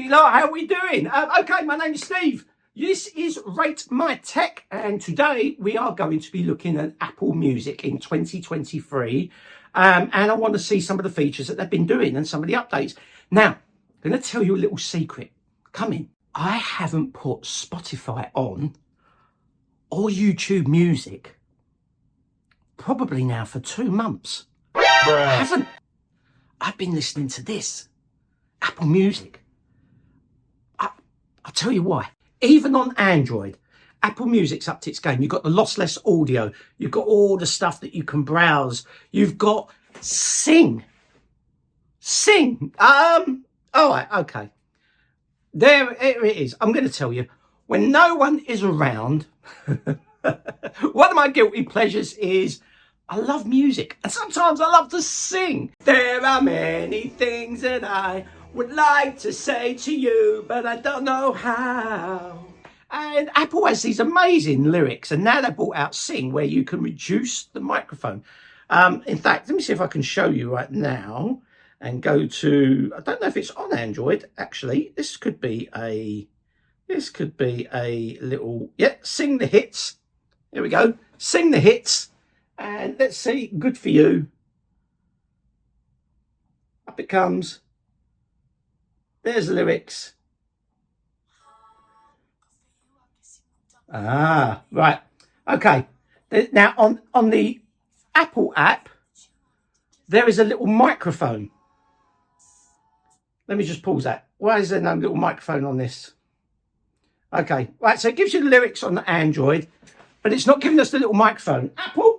you lot, how are we doing? Okay, my name is Steve. This is Rate My Tech, and today we are going to be looking at Apple Music in 2023. And I want to see some of the features that they've been doing and some of the updates. Now, I'm going to tell you a little secret. Come in. I haven't put Spotify on or YouTube Music probably now for 2 months. I haven't. I've been listening to this, Apple Music. I'll tell you why. Even on Android, Apple Music's upped its game. You've got the lossless audio. You've got all the stuff that you can browse. You've got Sing. All right, okay. There it is. I'm going to tell you, when no one is around, one of my guilty pleasures is I love music, and sometimes I love to sing. There are many things that I would like to say to you, but I don't know how. And Apple has these amazing lyrics, and now they brought out Sing, where you can reduce the microphone. In fact, let me see if I can show you right now and go to, I don't know if it's on Android, actually. This could be a little, Sing the Hits. Here we go. Sing the Hits. And let's see, good for you. Up it comes. There's the lyrics. Ah, right. Okay. Now, on the Apple app, there is a little microphone. Let me just pause that. Why is there no little microphone on this? Okay. Right, so it gives you the lyrics on the Android, but it's not giving us the little microphone. Apple?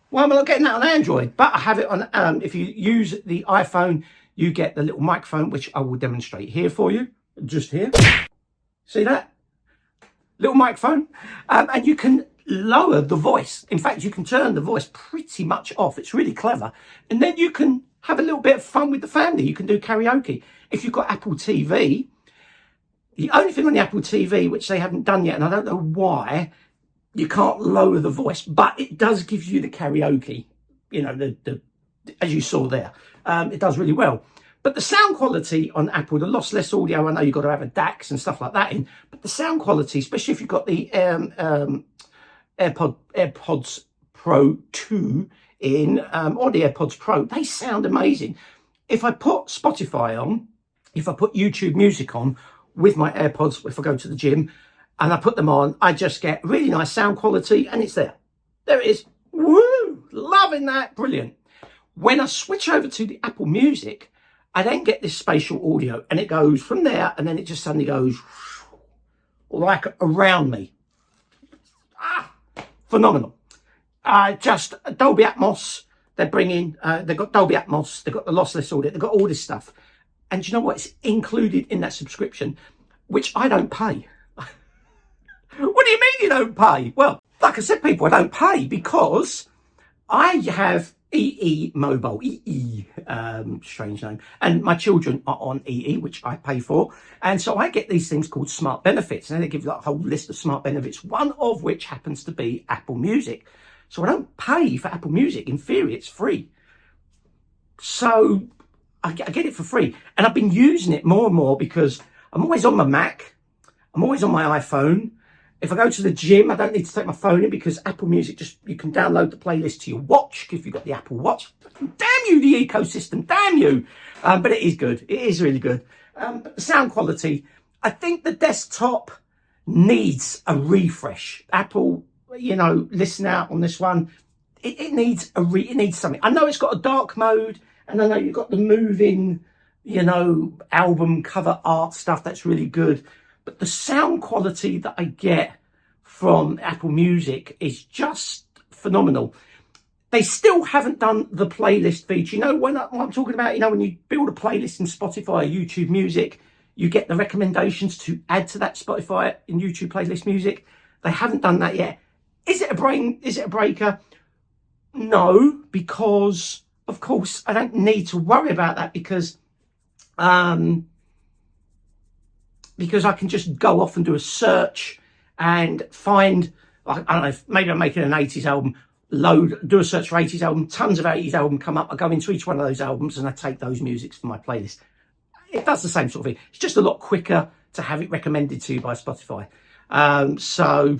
Why am I not getting that on Android? But I have it on, if you use the iPhone, you get the little microphone, which I will demonstrate here for you. Just here. See that? Little microphone. And you can lower the voice. In fact, you can turn the voice pretty much off. It's really clever. And then you can have a little bit of fun with the family. You can do karaoke. If you've got Apple TV, the only thing on the Apple TV, which they haven't done yet, and I don't know why, you can't lower the voice, but it does give you the karaoke, you know, the as you saw there. It does really well. But the sound quality on Apple, the lossless audio, I know you've got to have a DAX and stuff like that in, but the sound quality, especially if you've got the AirPods Pro 2 in, or the AirPods Pro, they sound amazing. If I put Spotify on, if I put YouTube Music on with my AirPods, if I go to the gym and I put them on, I just get really nice sound quality, and it's there. There it is. Woo! Loving that. Brilliant. When I switch over to the Apple Music, I then get this spatial audio, and it goes from there, and then it just suddenly goes like around me. Phenomenal. Just Dolby Atmos. They're bringing, they've got Dolby Atmos, they've got the lossless audio, they've got all this stuff. And you know what? It's included in that subscription, which I don't pay. What do you mean you don't pay? Well, like I said, people, I don't pay because I have EE Mobile, strange name, and my children are on EE, which I pay for, and so I get these things called smart benefits, and they give you like a whole list of smart benefits, one of which happens to be Apple Music. So I don't pay for Apple Music. In theory, it's free. So I get it for free, and I've been using it more and more because I'm always on my Mac, I'm always on my iPhone. If I go to the gym, I don't need to take my phone in because Apple Music, you can download the playlist to your watch if you've got the Apple Watch. Damn you, the ecosystem, damn you. But it is good. It is really good. But the sound quality, I think the desktop needs a refresh. Apple, you know, listen out on this one. It needs it needs something. I know it's got a dark mode, and I know you've got the moving, you know, album cover art stuff. That's really good. But the sound quality that I get from Apple Music is just phenomenal. They still haven't done the playlist feature. You know, what I'm talking about, you know, when you build a playlist in Spotify or YouTube Music, you get the recommendations to add to that Spotify and YouTube playlist music. They haven't done that yet. Is it a breaker? No, because, of course, I don't need to worry about that because I can just go off and do a search and find, I don't know, maybe I'm making an 80s album, do a search for 80s album, tons of 80s album come up. I go into each one of those albums and I take those musics for my playlist. it does the same sort of thing. It's just a lot quicker to have it recommended to you by Spotify. So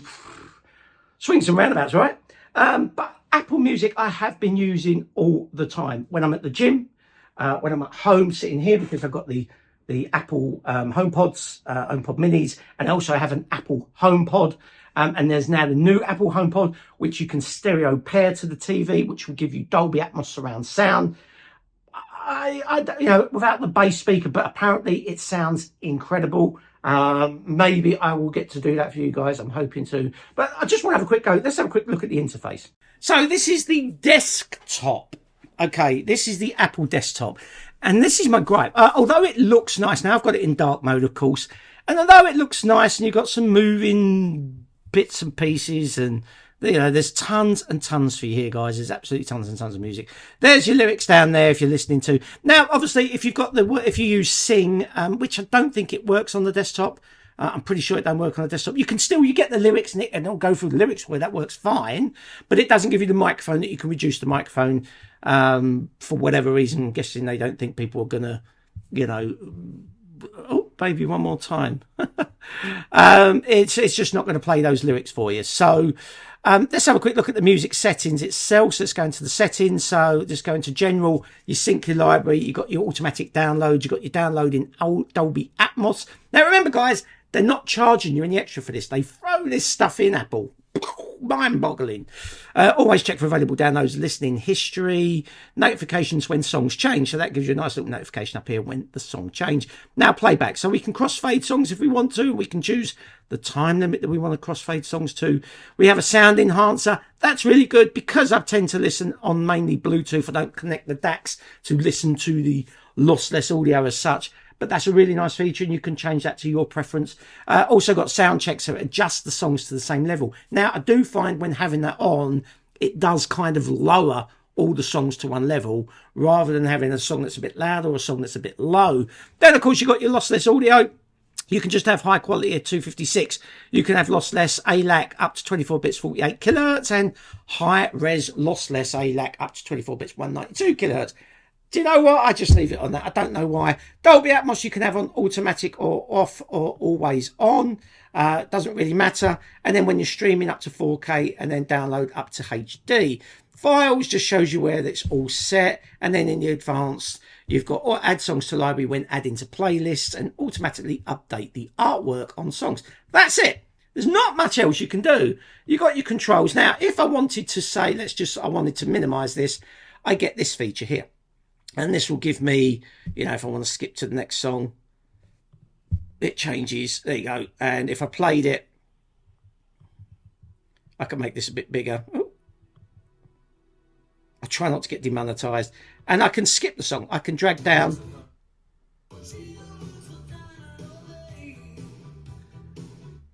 swings and roundabouts, right? But Apple Music I have been using all the time when I'm at the gym, when I'm at home sitting here, because I've got the Apple HomePods, HomePod Minis, and also I have an Apple HomePod. And there's now the new Apple HomePod, which you can stereo pair to the TV, which will give you Dolby Atmos surround sound. I without the bass speaker, but apparently it sounds incredible. Maybe I will get to do that for you guys. I'm hoping to, but I just want to have a quick go. Let's have a quick look at the interface. So this is the desktop. Okay, this is the Apple desktop. And this is my gripe. Although it looks nice, now I've got it in dark mode, of course. And although it looks nice and you've got some moving bits and pieces and, there's tons and tons for you here, guys. There's absolutely tons and tons of music. There's your lyrics down there if you're listening to. Now, obviously, if if you use Sing, which I don't think it works on the desktop. I'm pretty sure it don't work on the desktop. You get the lyrics and it'll go through the lyrics where that works fine, but it doesn't give you the microphone that you can reduce the microphone for whatever reason. I'm guessing they don't think people are gonna, oh, baby, one more time. It's just not going to play those lyrics for you. So let's have a quick look at the music settings itself. So let's go into the settings. So just go into general, you sync your library, you got your automatic download, you got your downloading Dolby Atmos. Now remember, guys, they're not charging you any extra for this. They throw this stuff in, Apple. Mind-boggling. Always check for available downloads, listening history, notifications when songs change. So that gives you a nice little notification up here when the song change. Now playback. So we can crossfade songs if we want to. We can choose the time limit that we want to crossfade songs to. We have a sound enhancer. That's really good because I tend to listen on mainly Bluetooth. I don't connect the DACs to listen to the lossless audio as such. But that's a really nice feature and you can change that to your preference. Also got sound checks, so it adjusts the songs to the same level. Now, I do find when having that on, it does kind of lower all the songs to one level rather than having a song that's a bit loud or a song that's a bit low. Then, of course, you've got your lossless audio. You can just have high quality at 256. You can have lossless ALAC up to 24 bits, 48 kilohertz, and high res lossless ALAC up to 24 bits, 192 kilohertz. Do you know what? I just leave it on that. I don't know why. Dolby Atmos you can have on automatic or off or always on. Doesn't really matter. And then when you're streaming up to 4K and then download up to HD. Files just shows you where that's all set. And then in the advanced, you've got add songs to library when adding to playlists and automatically update the artwork on songs. That's it. There's not much else you can do. You've got your controls. Now, if I wanted to say, I wanted to minimize this, I get this feature here. And this will give me, if I want to skip to the next song, it changes. There you go. And if I played it, I can make this a bit bigger. Ooh. I try not to get demonetized. And I can skip the song. I can drag down.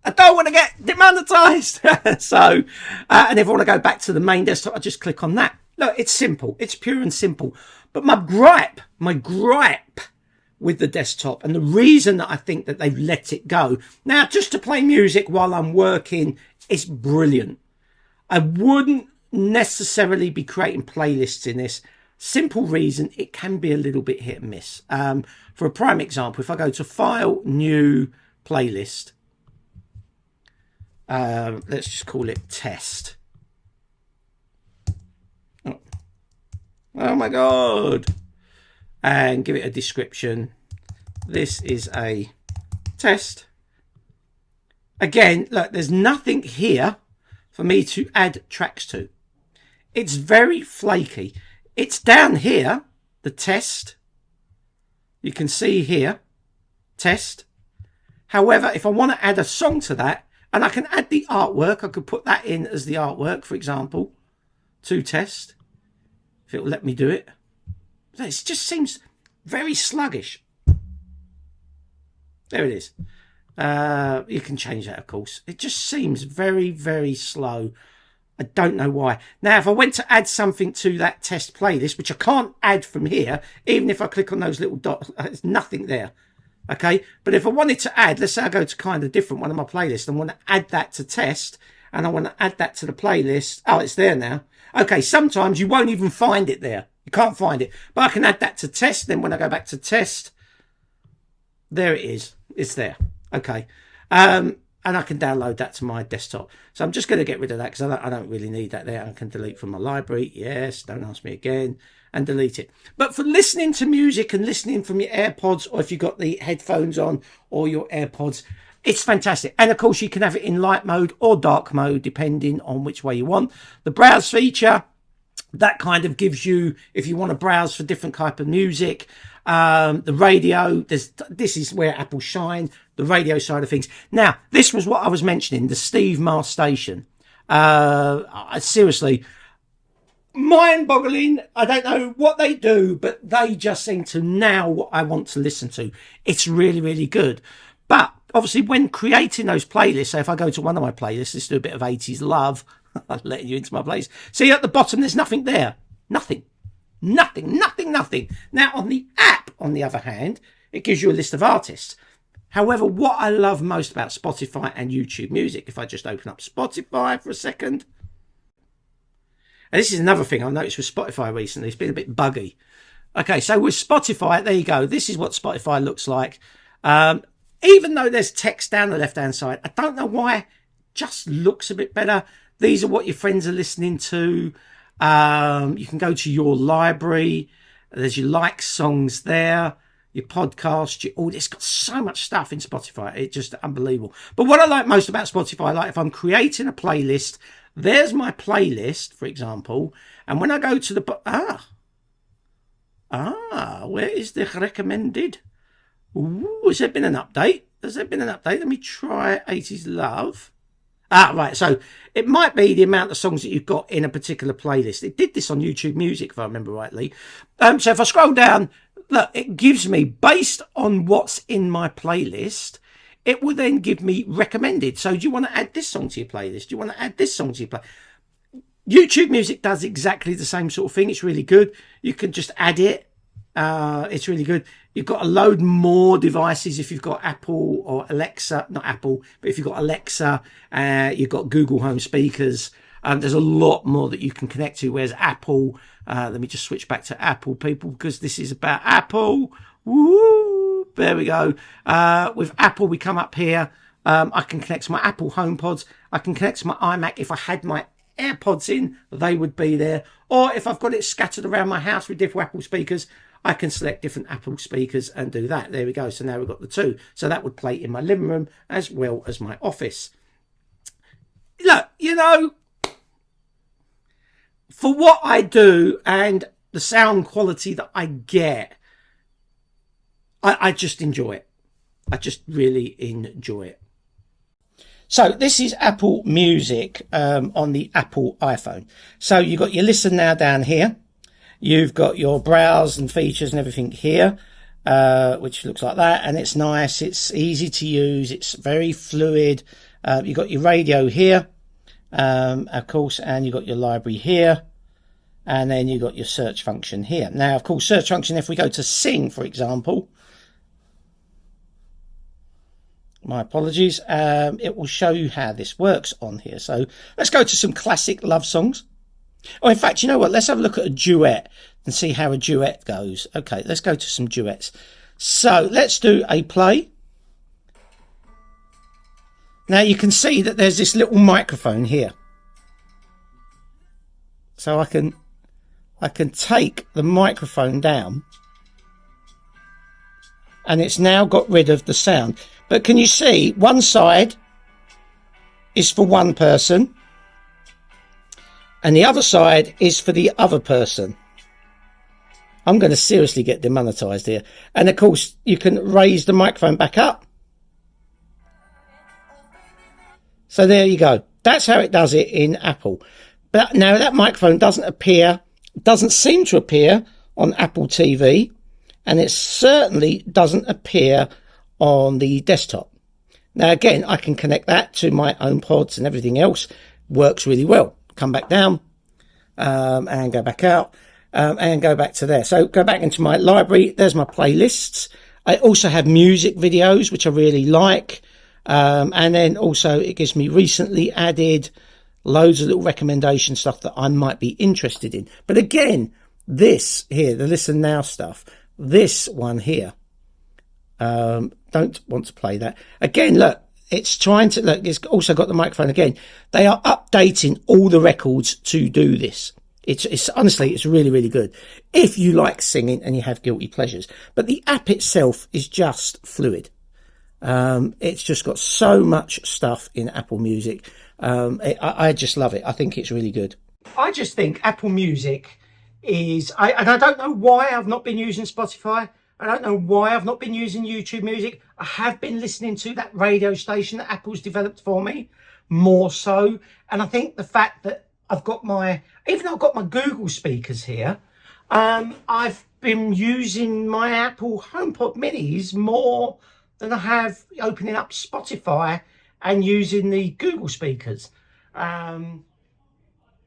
I don't want to get demonetized. So, and if I want to go back to the main desktop, I just click on that. Look, it's simple. It's pure and simple. But my gripe with the desktop and the reason that I think that they've let it go. Now, just to play music while I'm working is brilliant. I wouldn't necessarily be creating playlists in this. Simple reason, it can be a little bit hit and miss. For a prime example, if I go to File, New, Playlist, let's just call it Test. Oh my God. And give it a description. This is a test. Again, look, there's nothing here for me to add tracks to. It's very flaky. It's down here, the test. You can see here, test. However, if I want to add a song to that, and I can add the artwork, I could put that in as the artwork, for example, to test. If it will let me do it. It just seems very sluggish. There it is. You can change that, of course. It just seems very, very slow. I don't know why. Now, if I went to add something to that test playlist, which I can't add from here, even if I click on those little dots, there's nothing there. Okay? But if I wanted to add, let's say I go to kind of different one of my playlists and want to add that to test, and I want to add that to the playlist. Oh, it's there now. Okay, sometimes you won't even find it there. You can't find it. But I can add that to test. Then when I go back to test, There it is. It's there. Okay. And I can download that to my desktop. So I'm just going to get rid of that because I don't really need that there. I can delete from my library. Yes, don't ask me again. And delete it. But for listening to music and listening from your AirPods, or if you've got the headphones on or your AirPods, it's fantastic. And of course, you can have it in light mode or dark mode, depending on which way you want. The browse feature, that kind of gives you, if you want to browse for different type of music, the radio, this is where Apple shine, the radio side of things. Now, this was what I was mentioning, the Steve Mars station. Seriously, mind-boggling. I don't know what they do, but they just seem to nail what I want to listen to. It's really, really good. But obviously, when creating those playlists, so if I go to one of my playlists, let's do a bit of 80s love. I'm letting you into my playlist. See, at the bottom, there's nothing there. Nothing. Now, on the app, on the other hand, it gives you a list of artists. However, what I love most about Spotify and YouTube Music, if I just open up Spotify for a second. And this is another thing I've noticed with Spotify recently. It's been a bit buggy. Okay, so with Spotify, there you go. This is what Spotify looks like. Even though there's text down the left-hand side, I don't know why. It just looks a bit better. These are what your friends are listening to. You can go to your library. There's your like songs there, your podcast, your audio. It's got so much stuff in Spotify. It's just unbelievable. But what I like most about Spotify, like if I'm creating a playlist, there's my playlist, for example. And when I go to the... where is the recommended? Ooh, has there been an update? Let me try 80s Love. Right. So it might be the amount of songs that you've got in a particular playlist. It did this on YouTube Music, if I remember rightly. So if I scroll down, look, it gives me, based on what's in my playlist, it will then give me recommended. So do you want to add this song to your playlist? Do you want to add this song to your playlist? YouTube Music does exactly the same sort of thing. It's really good. You can just add it. It's really good. You've got a load more devices if you've got Apple or Alexa, not Apple, but if you've got Alexa, you've got Google Home speakers. There's a lot more that you can connect to, whereas Apple, let me just switch back to Apple, people, because this is about Apple. Woo! There we go. With Apple, we come up here. I can connect to my Apple HomePods. I can connect to my iMac. If I had my AirPods in, they would be there. Or if I've got it scattered around my house with different Apple speakers, I can select different Apple speakers and do that. There we go. So now we've got the two. So that would play in my living room as well as my office. Look, you know, for what I do and the sound quality that I get, I just enjoy it. I just really enjoy it. So this is Apple Music on the Apple iPhone. So you've got your Listen Now down here. You've got your browse and features and everything here, which looks like that. And it's nice. It's easy to use. It's very fluid. You've got your radio here, of course, and you've got your library here. And then you've got your search function here. Now, of course, search function, if we go to Sing, for example, my apologies, it will show you how this works on here. So let's go to some classic love songs. Oh, in fact, you know what? Let's have a look at a duet and see how a duet goes. Okay, let's go to some duets. So let's do a play. Now you can see that there's this little microphone here. So I can take the microphone down and it's now got rid of the sound. But can you see one side is for one person and the other side is for the other person? I'm going to seriously get demonetized here. And of course, you can raise the microphone back up. So there you go. That's how it does it in Apple. But now that microphone doesn't seem to appear on Apple TV. And it certainly doesn't appear on the desktop. Now, again, I can connect that to my own pods and everything else. Works really well. Come back down and go back out and go back to there. So go back into my library. There's my playlists. I also have music videos, which I really like. And then also it gives me recently added loads of little recommendation stuff that I might be interested in. But again, this here, the Listen Now stuff, this one here, Don't want to play that. Again, look, it's trying to, look, it's also got the microphone again. They are updating all the records to do this. It's honestly, it's really, really good if you like singing and you have guilty pleasures. But the app itself is just fluid. It's just got so much stuff in Apple Music. I just love it. I think it's really good. I just think Apple Music is, and I don't know why I've not been using Spotify. I don't know why I've not been using YouTube Music. I have been listening to that radio station that Apple's developed for me, more so. And I think the fact that I've got even though I've got my Google speakers here, I've been using my Apple HomePod Minis more than I have opening up Spotify and using the Google speakers. And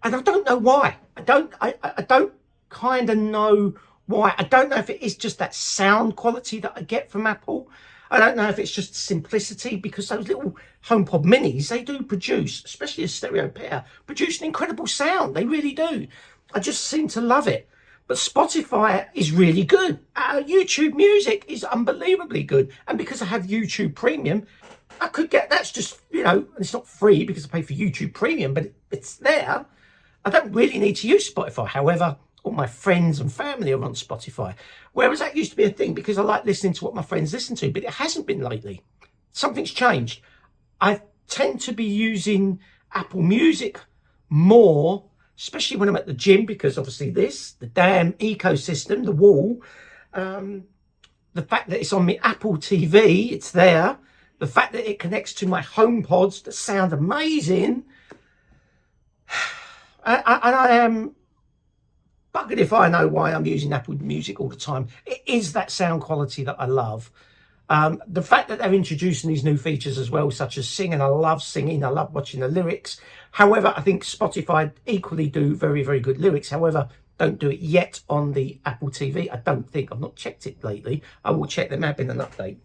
I don't know why. I don't kind of know why. I don't know if it is just that sound quality that I get from Apple. I don't know if it's just simplicity, because those little HomePod Minis, they do produce, especially a stereo pair, produce an incredible sound. They really do. I just seem to love it. But Spotify is really good. YouTube Music is unbelievably good. And because I have YouTube Premium, I could get, that's just, you know, it's not free because I pay for YouTube Premium, but it's there. I don't really need to use Spotify. However, all my friends and family are on Spotify. Whereas that used to be a thing because I like listening to what my friends listen to, but it hasn't been lately. Something's changed. I tend to be using Apple Music more, especially when I'm at the gym, because obviously the damn ecosystem, the wall, the fact that it's on my Apple TV, it's there. The fact that it connects to my HomePods that sound amazing. And I am buggered if I know why I'm using Apple Music all the time. It is that sound quality that I love. The fact that they're introducing these new features as well, such as singing. I love singing. I love watching the lyrics. However, I think Spotify equally do very, very good lyrics. However, don't do it yet on the Apple TV. I don't think. I've not checked it lately. I will check them out in an update.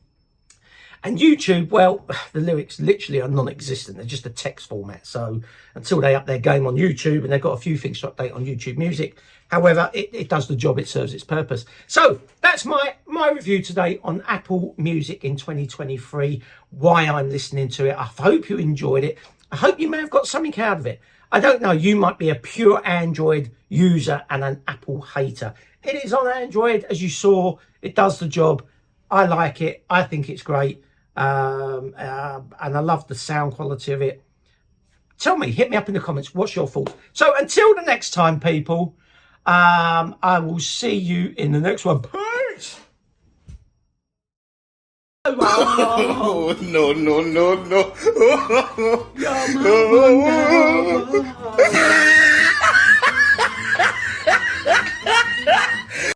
And YouTube, well, the lyrics literally are non-existent. They're just a text format. So until they up their game on YouTube, and they've got a few things to update on YouTube Music. However, it does the job. It serves its purpose. So that's my review today on Apple Music in 2023, why I'm listening to it. I hope you enjoyed it. I hope you may have got something out of it. I don't know. You might be a pure Android user and an Apple hater. It is on Android, as you saw. It does the job. I like it. I think it's great. And I love the sound quality of it. Tell me, hit me up in the comments, what's your thoughts? So until the next time, people, I will see you in the next one. Peace. Oh, no, no, no, no. Your mama, no.